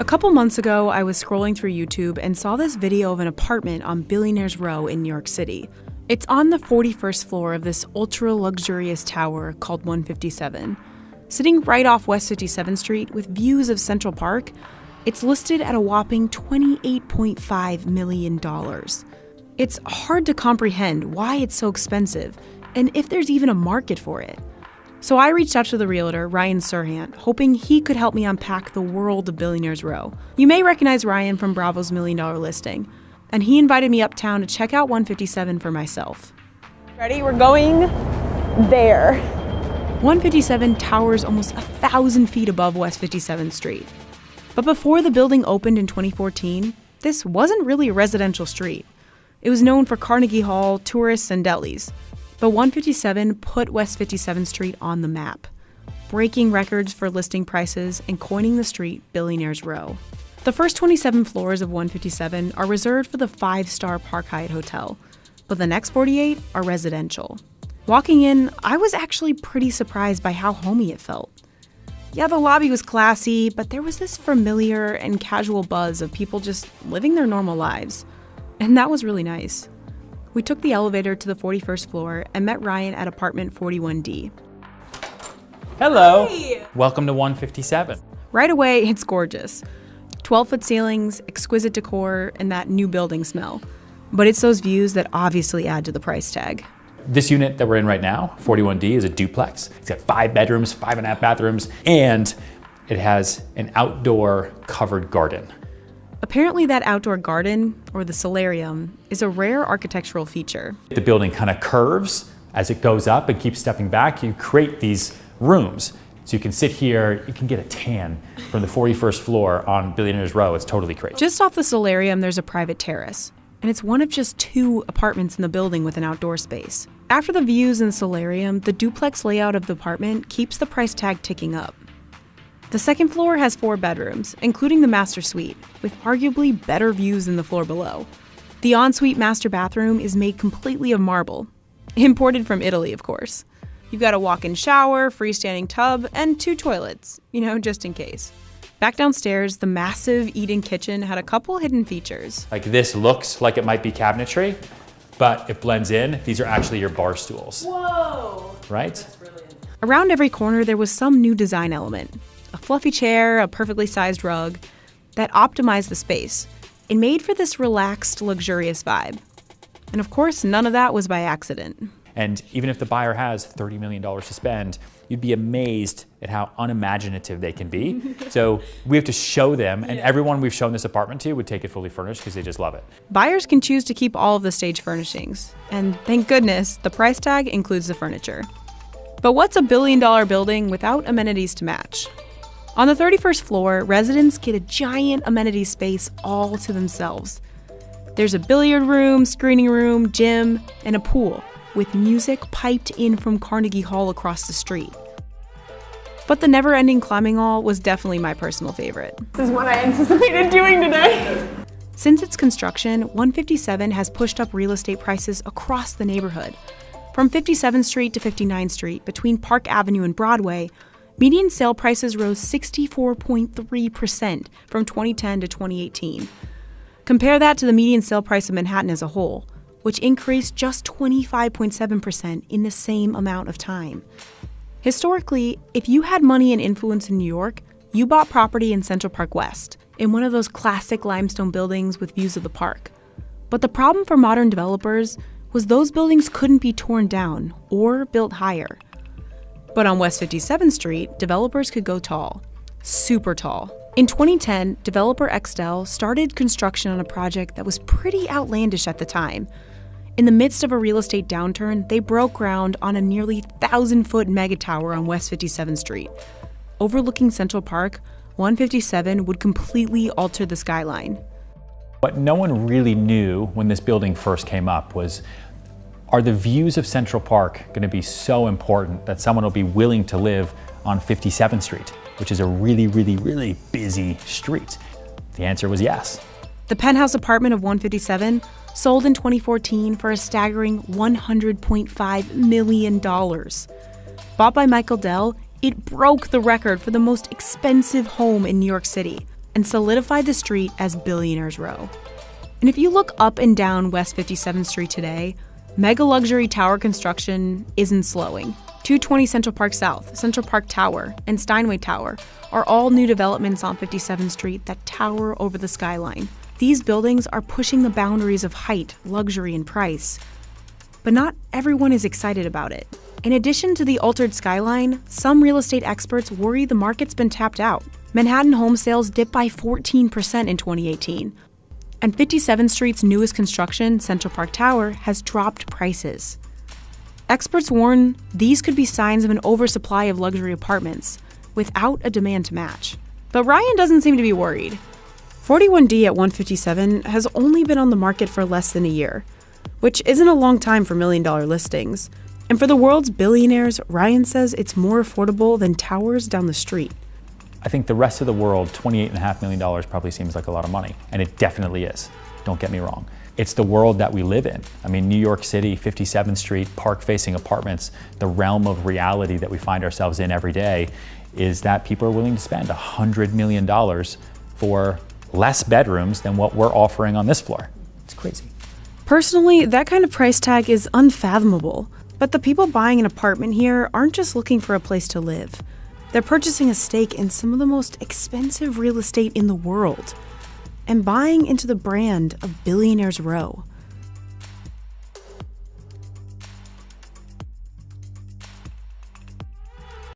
A couple months ago, I was scrolling through YouTube and saw this video of an apartment on Billionaires Row in New York City. It's on the 41st floor of this ultra-luxurious tower called 157. Sitting right off West 57th Street with views of Central Park, it's listed at a whopping $28.5 million. It's hard to comprehend why it's so expensive and if there's even a market for it. So I reached out to the realtor, Ryan Serhant, hoping he could help me unpack the world of Billionaires Row. You may recognize Ryan from Bravo's $1 Million Listing, and he invited me uptown to check out 157 for myself. Ready? We're going there. 157 towers almost 1,000 feet above West 57th Street. But before the building opened in 2014, this wasn't really a residential street. It was known for Carnegie Hall, tourists, and delis. But 157 put West 57th Street on the map, breaking records for listing prices and coining the street Billionaires Row. The first 27 floors of 157 are reserved for the 5-star Park Hyatt hotel, but the next 48 are residential. Walking in, I was actually pretty surprised by how homey it felt. Yeah, the lobby was classy, but there was this familiar and casual buzz of people just living their normal lives. And that was really nice. We took the elevator to the 41st floor and met Ryan at apartment 41D. Hello. Hey. Welcome to 157. Right away, it's gorgeous. 12-foot ceilings, exquisite decor, and that new building smell. But it's those views that obviously add to the price tag. This unit that we're in right now, 41D, is a duplex. It's got 5 bedrooms, 5.5 bathrooms, and it has an outdoor covered garden. Apparently that outdoor garden, or the solarium, is a rare architectural feature. The building kind of curves as it goes up and keeps stepping back. You create these rooms. So you can sit here, you can get a tan from the 41st floor on Billionaires Row. It's totally crazy. Just off the solarium, there's a private terrace. And it's one of just 2 apartments in the building with an outdoor space. After the views in the solarium, the duplex layout of the apartment keeps the price tag ticking up. The second floor has 4 bedrooms, including the master suite, with arguably better views than the floor below. The ensuite master bathroom is made completely of marble, imported from Italy, of course. You've got a walk-in shower, freestanding tub, and 2 toilets, just in case. Back downstairs, the massive eat-in kitchen had a couple hidden features. Like this looks like it might be cabinetry, but it blends in. These are actually your bar stools. Whoa. Right? That's brilliant. Around every corner, there was some new design element. A fluffy chair, a perfectly sized rug that optimized the space and made for this relaxed, luxurious vibe. And of course, none of that was by accident. And even if the buyer has $30 million to spend, you'd be amazed at how unimaginative they can be. So we have to show them, and everyone we've shown this apartment to would take it fully furnished because they just love it. Buyers can choose to keep all of the stage furnishings. And thank goodness, the price tag includes the furniture. But what's a $1 billion building without amenities to match? On the 31st floor, residents get a giant amenity space all to themselves. There's a billiard room, screening room, gym, and a pool, with music piped in from Carnegie Hall across the street. But the never-ending climbing wall was definitely my personal favorite. This is what I anticipated doing today. Since its construction, 157 has pushed up real estate prices across the neighborhood. From 57th Street to 59th Street, between Park Avenue and Broadway, median sale prices rose 64.3% from 2010 to 2018. Compare that to the median sale price of Manhattan as a whole, which increased just 25.7% in the same amount of time. Historically, if you had money and influence in New York, you bought property in Central Park West, in one of those classic limestone buildings with views of the park. But the problem for modern developers was those buildings couldn't be torn down or built higher. But on West 57th Street, developers could go tall, super tall. In 2010, developer Extel started construction on a project that was pretty outlandish at the time. In the midst of a real estate downturn, they broke ground on a nearly 1,000-foot mega tower on West 57th Street. Overlooking Central Park, 157 would completely alter the skyline. What no one really knew when this building first came up was, are the views of Central Park going to be so important that someone will be willing to live on 57th Street, which is a really, really, really busy street? The answer was yes. The penthouse apartment of 157 sold in 2014 for a staggering $100.5 million. Bought by Michael Dell, it broke the record for the most expensive home in New York City. and solidified the street as Billionaires Row. And if you look up and down West 57th Street today, mega luxury tower construction isn't slowing. 220 Central Park South, Central Park Tower, and Steinway Tower are all new developments on 57th Street that tower over the skyline. These buildings are pushing the boundaries of height, luxury, and price. But not everyone is excited about it. In addition to the altered skyline, some real estate experts worry the market's been tapped out. Manhattan home sales dipped by 14% in 2018. And 57th Street's newest construction, Central Park Tower, has dropped prices. Experts warn these could be signs of an oversupply of luxury apartments, without a demand to match. But Ryan doesn't seem to be worried. 41D at 157 has only been on the market for less than a year, which isn't a long time for million-dollar listings. And for the world's billionaires, Ryan says it's more affordable than towers down the street. I think the rest of the world, $28.5 million probably seems like a lot of money, and it definitely is. Don't get me wrong. It's the world that we live in. I mean, New York City, 57th Street, park-facing apartments, the realm of reality that we find ourselves in every day is that people are willing to spend $100 million for less bedrooms than what we're offering on this floor. It's crazy. Personally, that kind of price tag is unfathomable. But the people buying an apartment here aren't just looking for a place to live. They're purchasing a stake in some of the most expensive real estate in the world and buying into the brand of Billionaires Row.